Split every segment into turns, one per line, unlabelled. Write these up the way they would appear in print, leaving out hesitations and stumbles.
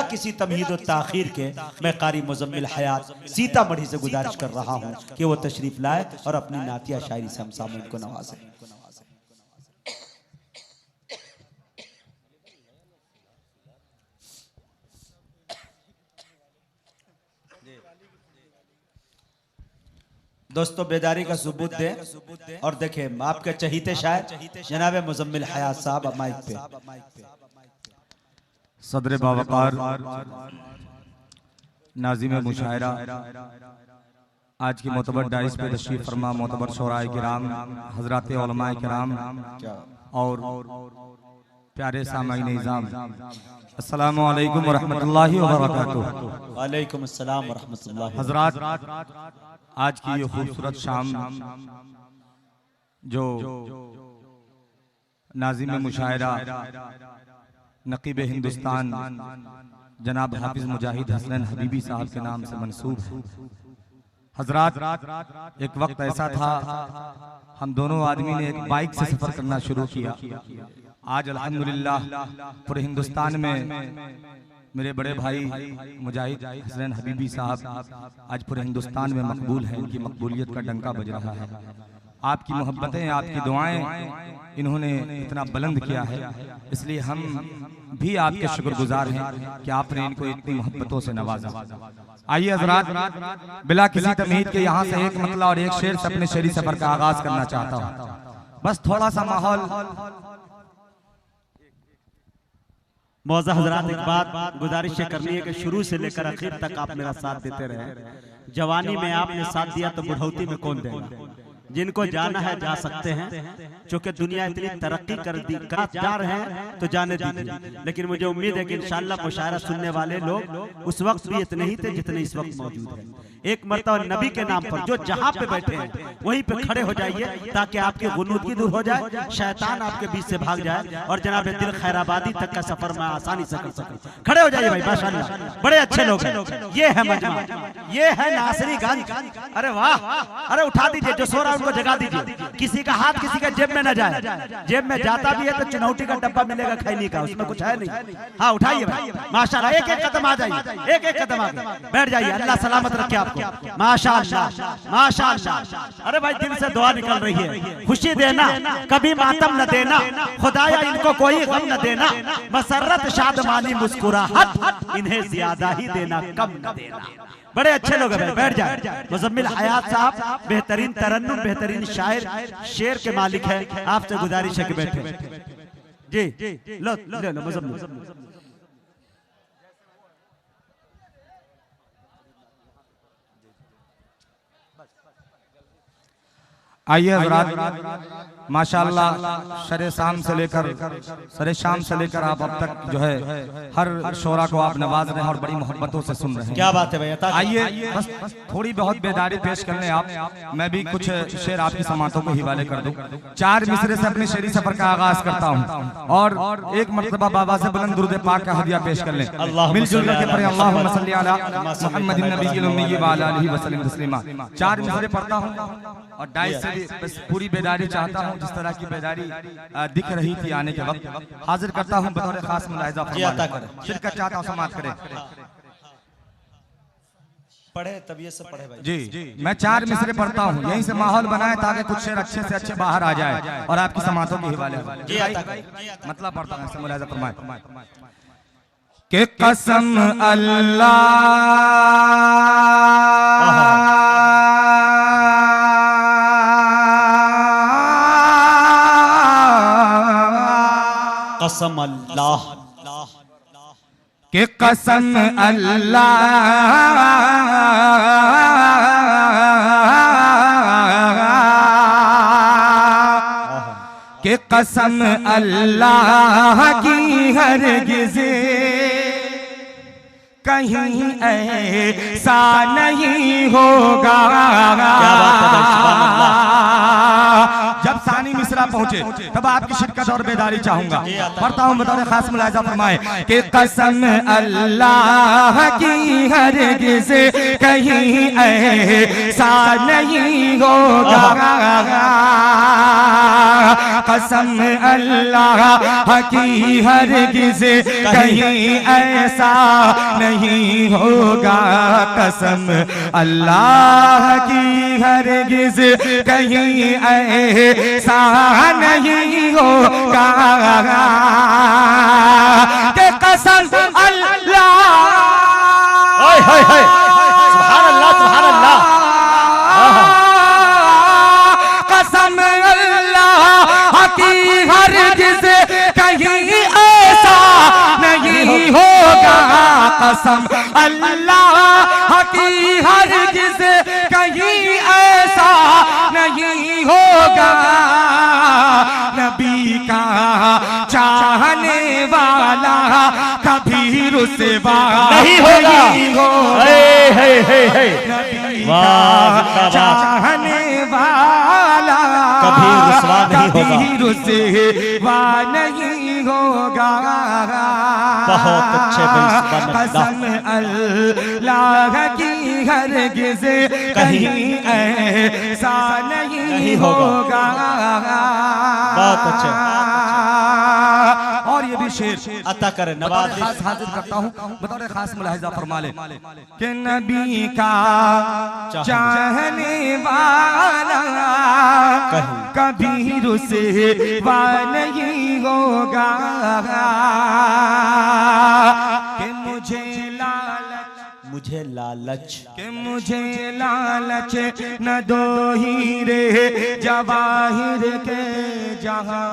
किसी तमहीद और ताखीर के मैं कारी मुजम्मिल हयात सीतामढ़ी से गुजारिश कर रहा हूँ कि वो तशरीफ लाए और अपनी नातिया शायरी से हम सामूहिक को नवाजे। दोस्तों बेदारी का सबूत दें और देखें आपके चहीते शायर जनाब मुजम्मिल हयात साहब माइक पे।
सदर बावकार नाज़िम मुशायरा आज की मोतबर डाइस पे तशरीफ फरमा मोतबर शोराए किराम हजरात उलमाए किराम और प्यारे सामाईन निज़ाम, अस्सलामु अलैकुम वरहमतुल्लाहि वबरकातुहू।
वालेकुम अस्सलाम वरहमतुल्लाहि।
हजरात, आज की ये खूबसूरत शाम जो नाज़िम मुशायरा नकीब हिंदुस्तान जनाब हाफिज मुजाहिद हसनैन हबीबी साहब के नाम से मंसूब है। हजरात, एक वक्त ऐसा था हम दोनों आदमी ने एक बाइक से सफर करना शुरू किया। आज अल्हम्दुलिल्लाह पूरे हिंदुस्तान में मेरे बड़े भाई मुजाहिद हसनैन हबीबी साहब आज पूरे हिंदुस्तान में मकबूल हैं। इनकी मकबूलियत का डंका बज रहा है। आपकी मोहब्बतें, आपकी दुआएं इन्होंने इतना बुलंद किया है, इसलिए हम भी आपके शुक्रगुजार हैं कि आपने इनको इतनी मोहब्बतों से नवाजा। आइए हजरात, बिला किसी तमहीद के यहाँ से एक मतला और एक शेर से अपने शेरी सफर का आगाज करना चाहता हूँ। बस थोड़ा सा माहौल।
मौजा हजरात, एक बात गुजारिश करनी है कि शुरू से लेकर आखिर तक आप मेरा साथ देते रहे। जवानी में आपने साथ दिया तो बुढ़ौती में कौन देगा। जिनको जाना है जा सकते हैं, क्योंकि दुनिया इतनी तरक्की कर जा रहे हैं तो जाने दीजिए। लेकिन मुझे उम्मीद है कि इंशाअल्लाह मुशायरा सुनने वाले लोग उस वक्त भी इतने ही थे जितने इस वक्त मौजूद हैं। एक मर्तबा नबी के नाम पर जो जहां पे बैठे हैं वहीं पे खड़े हो जाइए ताकि आपकी गुनूदगी दूर हो जाए, शैतान आपके बीच से भाग जाए और जनाब दिल खैराबादी तक का सफर में आसानी से कर सके। खड़े हो जाइए भाई, माशाअल्लाह बड़े अच्छे लोग हैं। ये है मजमा, ये है नासरी गंज। अरे वाह, अरे उठा दीजिए, जो सो रहा है उनको जगा दीजिए। किसी का हाथ किसी के जेब में न जाए। जेब में जाता भी है तो चुनौती का डब्बा मिलेगा खैनी का, उसमें कुछ है नहीं। हाँ उठाइए भाई, माशाअल्लाह। एक एक कदम आ जाइए, एक एक कदम आगे बैठ जाइए। अल्लाह सलामत रखे आपको, माशाअल्लाह माशाअल्लाह। अरे भाई दिल से दुआ निकल रही है। खुशी देना कभी मातम न देना, खुदाया इनको कोई गम न देना। मसरत शादमानी मुस्कुराहट इन्हें ज्यादा ही देना कम न देना। बड़े अच्छे लोग हैं, बैठ जाए। मुजम्मिल हयात साहब बेहतरीन तरन्नुम, बेहतरीन शायर, शेर के मालिक है। आपसे गुजारिश है कि बैठे जी। लो ले लो मुजम्मिल।
आइए हजरात, माशाअल्लाह शरे शाम से लेकर आप अब तक जो है हर शोरा को आप नवाज रहे हैं और बड़ी मोहब्बतों से सुन रहे हैं।
क्या बात है भैया।
आइए बस थोड़ी बहुत बेदारी पेश कर लें आप। मैं भी कुछ शेर आपकी समातों को हिवाले कर दूं। 4 मिसरे से अपने शेरी सफर का आगाज करता हूं और एक मर्तबा बाबा से बुलंद दुरूद पाक का हदिया पेश कर लें। मिलजुल के पढ़ें अल्लाहुम्मा सल्ली अला मुहम्मदिन नबिय्यिल उम्मी व अला आलिहि वसल्लम तस्लीमा। 4 मिसरे पढ़ता हूं और डाइस से भी बस पूरी बेदारी चाहता हूं, जिस तरह की बेदारी दिख रही थी आने के वक्त हाजिर करता हूं बतौर खास मुलाहिजा फरमाएं। शिरकत चाहता हूं, समाअत करें।
पढ़े तबियत से पढ़े भाई
जी। मैं 4 मिसरे पढ़ता हूँ, यहीं से माहौल बनाए ताकि कुछ शेर अच्छे से अच्छे बाहर आ जाए और आपकी समातों के हवाले मतलब पढ़ता हूँ, मुलाहिजा फरमाएं। कि कसम अल्लाह
कसम अल्लाह
के कसम अल्लाह के कसम अल्लाह की हरगिज़ कहीं ऐसा नहीं होगा। जब सानी मिश्रा पहुंचे तब आपकी शिरकत और बेदारी चाहूंगा। पढ़ता हूँ, बतौर खास मुलाहिजा फरमाए कि कसम अल्लाह की हरगिज़ कहीं ऐसा नहीं होगा, कसम अल्लाह की हरगिज़ कहीं ऐसा नहीं होगा, कसम अल्लाह की हरगिज़ कहीं ऐसा नहीं होगा कि कसम अल्लाह,
सुभान अल्लाह, सुभान अल्लाह,
कसम अल्लाह की हरगिज़ कहीं ऐसा नहीं होगा, कसम अल्लाह की हरगिज़ कहीं ऐसा नहीं होगा, नबी का चाहने वाला कभी रुसवा नहीं होगा, नबी का चाहने वाला कभी रुसवा नहीं होगा,
बहुत अच्छे भाई,
कसम अल्लाह की हरगिज़ कहीं ऐसा नहीं होगा,
बहुत अच्छे।
और ये भी शेर
अता करे नवाज
खास हाजिर करता हूँ, बतौर खास मुलाहिजा फरमा ले कि नबी का चाहने वाला कभी रुसवा नहीं होगा, कि
मुझे लालच
कि मुझे लालच न दो हीरे जवाहिर के जहां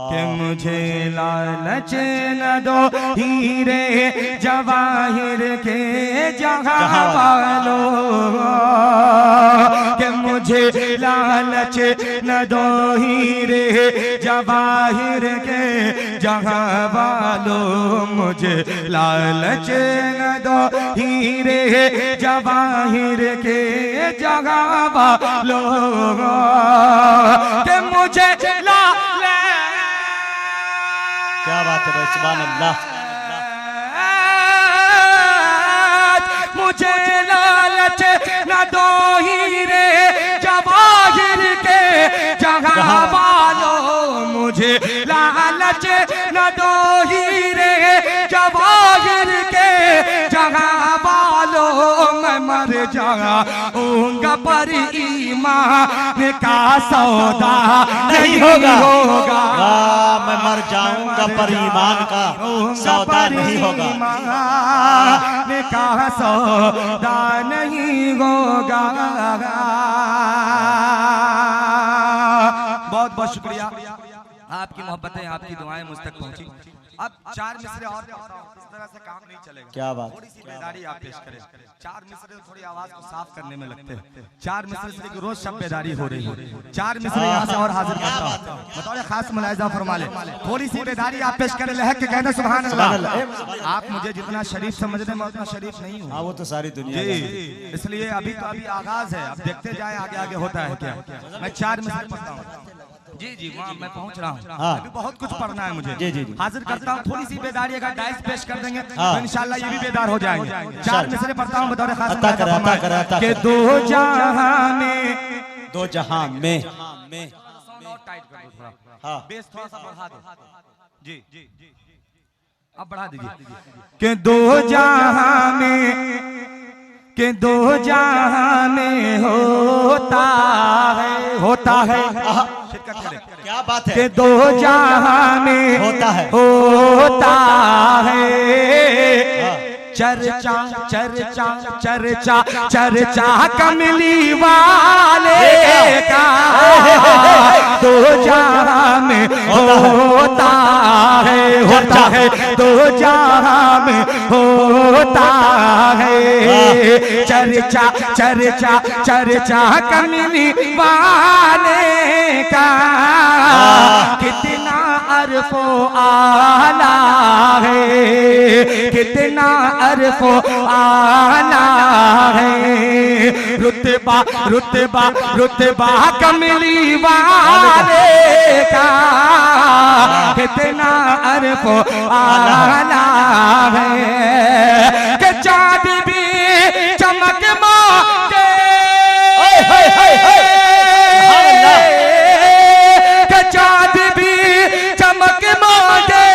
कि मुझे लालच न दो हीरे जवाहिर के जहां वालो, कि मुझे लालच न दो हीरे जवाहिर के जहां वालो, मुझे लालच न दो हीरे जवाहिर के जहां वालो, कि मुझे
क्या बात है भाई, सुभान अल्लाह,
मुझे लालच न दो हीरे जवाहिर के जहां वालो, मुझे लालच न दो हीरे जवाहिर के जहां वालो, मैं मर जाऊंगा पर ईमान का सौदा नहीं होगा,
मैं मर जाऊंगा पर ईमान का सौदा नहीं होगा,
ईमान का सौदा नहीं होगा। बहुत बहुत शुक्रिया, आपकी मोहब्बतें आपकी दुआएं मुझ तक पहुंची। अब चार मिसरे और इस तरह से काम नहीं चलेगा,
क्या बात,
थोड़ी सी बेदारी आप पेश करें। चार मिसरे थोड़ी आवाज को साफ करने में लगते हैं, चार मिसरे से रोज शब बेदारी हो रही है, चार मिसरे यहाँ से और हाजिर करता हूँ, बतौर खास मुलाहिजा फरमा ले, थोड़ी सी बेदारी आप पेश करें, लहक के कहना सुभान अल्लाह। आप मुझे जितना शरीफ समझने में उतना शरीफ नहीं हूँ,
वो तो सारी दुनिया
जी, इसलिए अभी तो अभी आगाज है, अब देखते जाए आगे आगे होता है क्या। मैं चार मिसरे पढ़ता हूँ, जी जी वहाँ मैं पहुँच रहा हूँ, अभी बहुत कुछ पढ़ना है मुझे,
जी जी
हाजिर करता हूँ। थोड़ी सी बेदारी अगर डाइस पेश कर देंगे तो इंशाल्लाह ये भी बेदार हो जाएंगे। चार मिसरे पढ़ता हूँ बतौर खास कि दो जहां में,
दो जहां में,
हाँ बेस थोड़ा सा बढ़ा दो, जी अब बढ़ा दीजिए, कि दो जहां में, कि दो जहां में होता है,
क्या बात है,
कि दो जहां में
होता है,
चर्चा चर्चा चर्चा चर्चा कमली वाले का, दो जहां में होता है, दो जहां में होता है, चर्चा चर्चा चर्चा कमली वाले का, कितना अरफो आला है, कितना अरफो आला है, रुतबा रुतबा रुतबा कमली वाले का कितना अरफो आला है, कि चाँद भी चमक मांगे, कि चाँद भी चमक मांगे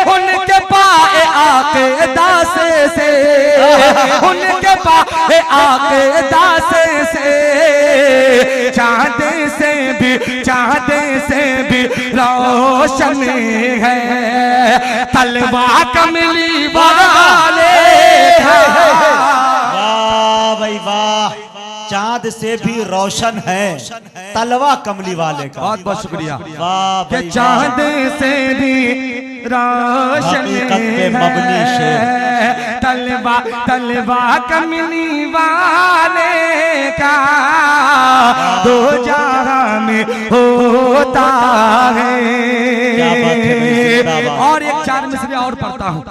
उनके पाए आके दासे से, उनके पाए आके दासे से, चाँद से भी रोशन है तलवा कमली वाले।
वाह भाई वाह, चांद से भी रोशन है तलवा कमली वाले का।
बहुत बहुत शुक्रिया।
वाह भाई,
चांद से भी रोशन है तलवा तलवा कमली वाले का, दो जहां में होता है। और एक चार मिसरे और पढ़ता हूँ,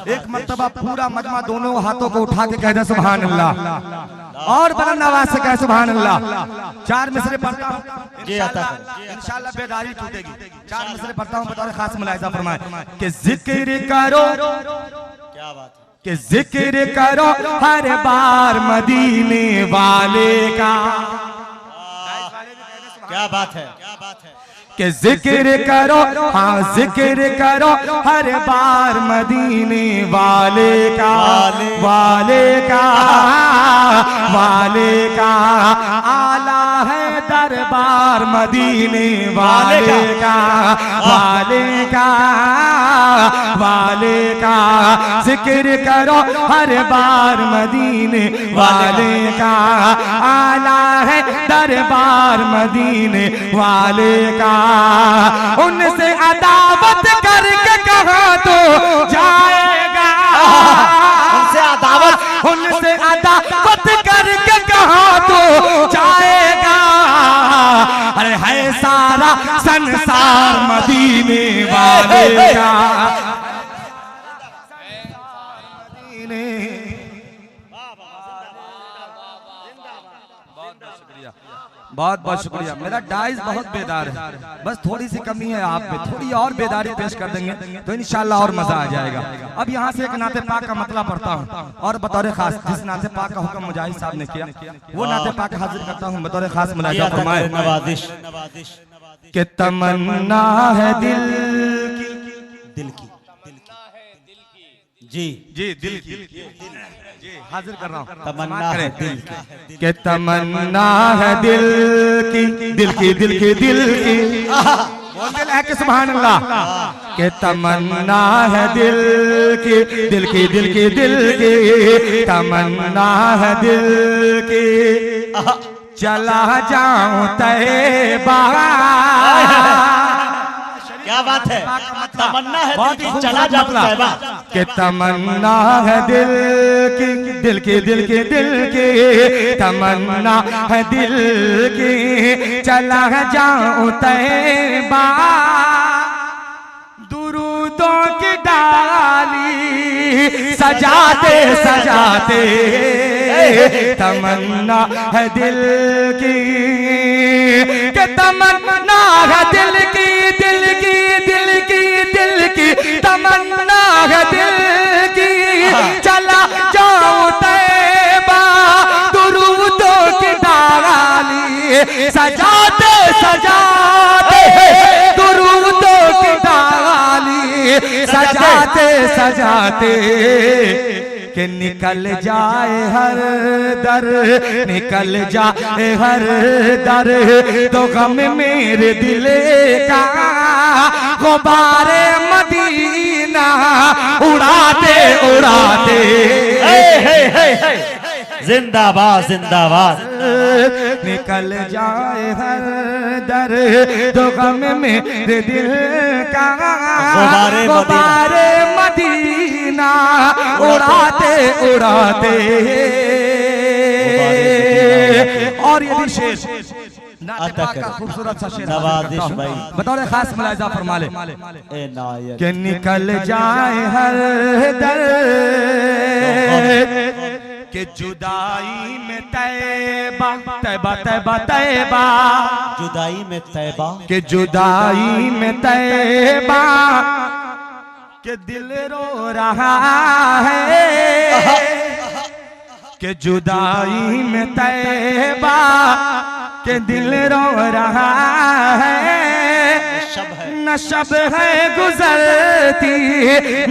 एक मर्तबा पूरा मजमा दोनों हाथों को उठा के कह दे सुभान अल्लाह, और बुलंद आवाज से कहे सुभान अल्लाह। चार मिसरे पढ़ता हूँ, इंशाअल्लाह बेदारी टूटेगी। चार मिसरे पढ़ता हूँ, बतौर खास मुलाहिजा फरमाए कि जिक्र करो,
क्या बात है,
कि जिक्र करो हर बार मदीने वाले का।
क्या बात है, क्या बात है,
कि जिक्र करो, हाँ जिक्र करो हर बार मदीने वाले का, वाले का, वाले का। आला है दरबार मदीने वाले का, वाले का, वाले का। जिक्र करो हर बार मदीने वाले का, आला है दरबार मदीने वाले का। उनसे अदावत करके कहाँ तो जाएगा,
उनसे अदावत,
उनसे अदावत करके कहाँ तो जाएगा। अरे है सारा संसार मदीने वाले का। बहुत बहुत शुक्रिया। मेरा डाइस बहुत बेदार है, बस थोड़ी सी कमी है आप में, थोड़ी और बेदारी पेश कर देंगे तो इंशाल्लाह और मजा आ जाएगा। अब यहाँ से एक नाते पाक का मतलब पढ़ता हूँ, और बतौर खास जिस नाते पाक का हुक्म मुजाहिद साहब ने किया वो नाते पाक हाजिर करता हूँ बतौर खास मुलाहिजा फरमाए कि तमन्ना है दिल की,
दिल की, जी
जी दिल की, हाजिर कर रहा हूँ।
तमन्ना है दिल की,
कि तमन्ना है दिल की, दिल की, दिल की, दिल की, दिल है कि सुभान अल्लाह। कि तमन्ना है दिल की, दिल की, दिल की, दिल की, तमन्ना है दिल की, चला जाऊं तैबा।
क्या बात है, तमन्ना है दिल की, चला जाऊं तैबा।
कि तमन्ना है दिल की, दिल की, दिल की, दिल की, तमन्ना है दिल की, चला जाऊं तैबा। दुरूदों की डाली सजाते सजाते, तमन्ना है दिल की, कि तमन्ना है दिल की, दिल की, दिल की, दिल की, तमन्ना है दिल की, चला जाऊं तैबा। दुरूदों की डाली सजाते सजाते, दुरूदों की डाली सजाते सजाते, कि निकल जाए हर दर, निकल जाए हर दर, तो गम मेरे दिल का गुब्बारे मदीना उड़ाते उड़ाते।
जिंदाबाद जिंदाबाद।
निकल जाए हर दर, तो गम मेरे दिल का गुब्बारे मदीना उड़ाते उड़ाते। और ये भी शेर नाते पाक का खूबसूरत सा शेर
नवाजिश भाई
बतौर खास मुलाहिजा फरमा ले
ए नायक
कि निकल जाए हर दर के जुदाई में तैबा तैबा तैबा तैबा
जुदाई में तैबा
के जुदाई में तैबा के दिल रो रहा है के जुदाई में तैबा के दिल रो रहा है न शब है गुजरती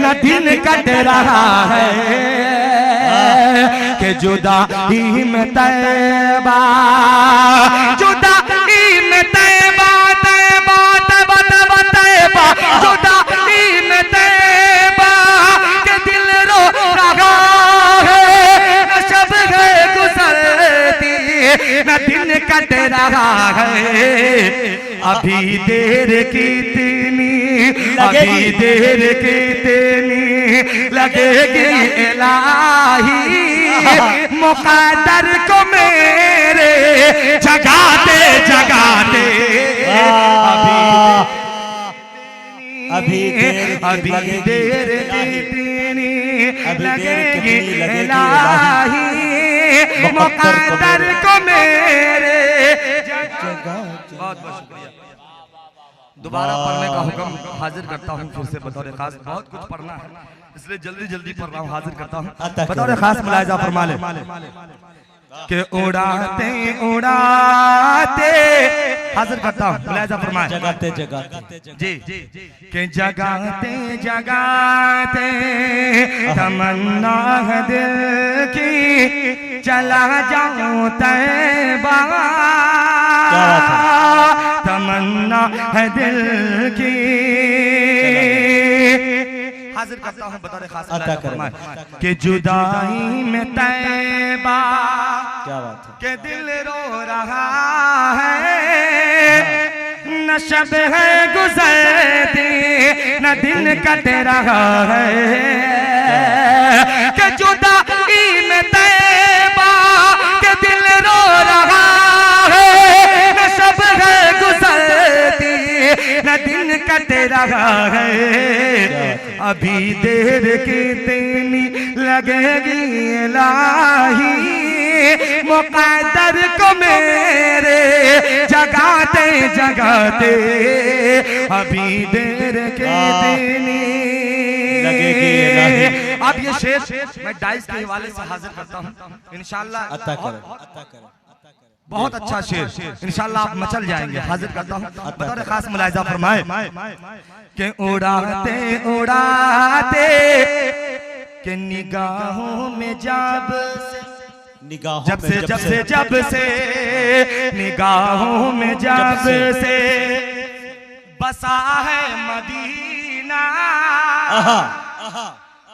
न दिन कट रहा है के जुदाई में तैबा जुदाई में तैबा तैबा तैबा तैबा तैबा जुदाई में तैबा के दिल रो रहा है न शब है गुजरती न दिन कट रहा है अभी देर कितनी अभी देर कितनी लगेगी इलाही मुक़द्दर को मेरे जगाते जगाते
अभी देर
कितनी लगेगी इलाही मुक़द्दर को मेरे बहुत बहुत शुक्रिया। दोबारा पढ़ने का हुक्म हाजिर करता हूँ फिर से बतौर खास बहुत कुछ पढ़ना है इसलिए जल्दी जल्दी पढ़ रहा हूँ हाजिर करता हूँ बतौर खास मुलाहिजा फरमा ले के उड़ाते उड़ाते हाजिर करता हूँ मुलाहिजा फरमाए
जगाते जगाते
जी के जगाते जगाते तमन्ना है दिल की चला जाऊं तैबा तमन्ना है दिल की हाजिर करता हूँ बतौर खास फरमाए कि जुदाई में तैबा
क्या बात है
के दिल रो रहा है न शब है गुजरती न दिन कट रहा है कि जुदाई में तैबा के दिल रो रहा है न शब है गुजरती न दिन कट रहा है अभी देर कितनी लगेगी इलाही मुक़द्दर को मेरे जगाते जगाते अभी देर कितनी लगेगी इलाही। अब ये शेर मैं डाइस के हवाले से हाजिर करता हूँ इंशाअल्लाह
अता करें
बहुत अच्छा शेर इंशाअल्लाह आप मचल जाएंगे हाजिर करता हूँ बतौर खास मुलाहिजा फरमाए कि उड़ाते उड़ाते के निगाहों में जब से निगाहों में जब से बसा है मदीना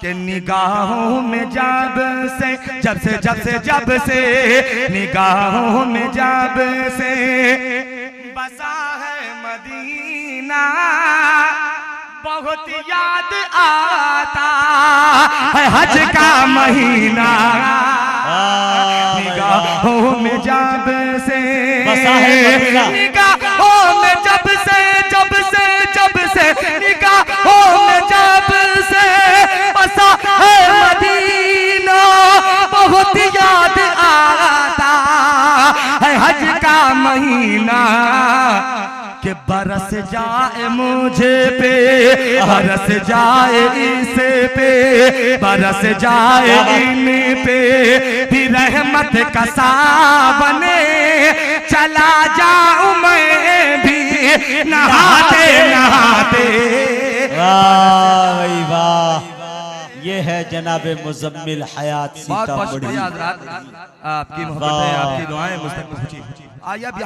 के निगाहों में जब से निगाहों में जब से बसा है मदीना बहुत याद आता है हज का महीना निगाहों में जब से निगाहों में जब से निगाहों में जब से बसा है मदीना बहुत याद आता है हज का महीना कि बरस जाए मुझे पे बरस जाए इस पे बरस जाए इन पे भी रहमत का सावने चला जाऊं मैं भी नहाते नहाते।
वाह वाह ये है जनाबे मुजम्मिल हयात सीतामढ़ी।
आपकी मोहब्बतें आपकी दुआएं मुझ तक पहुंची।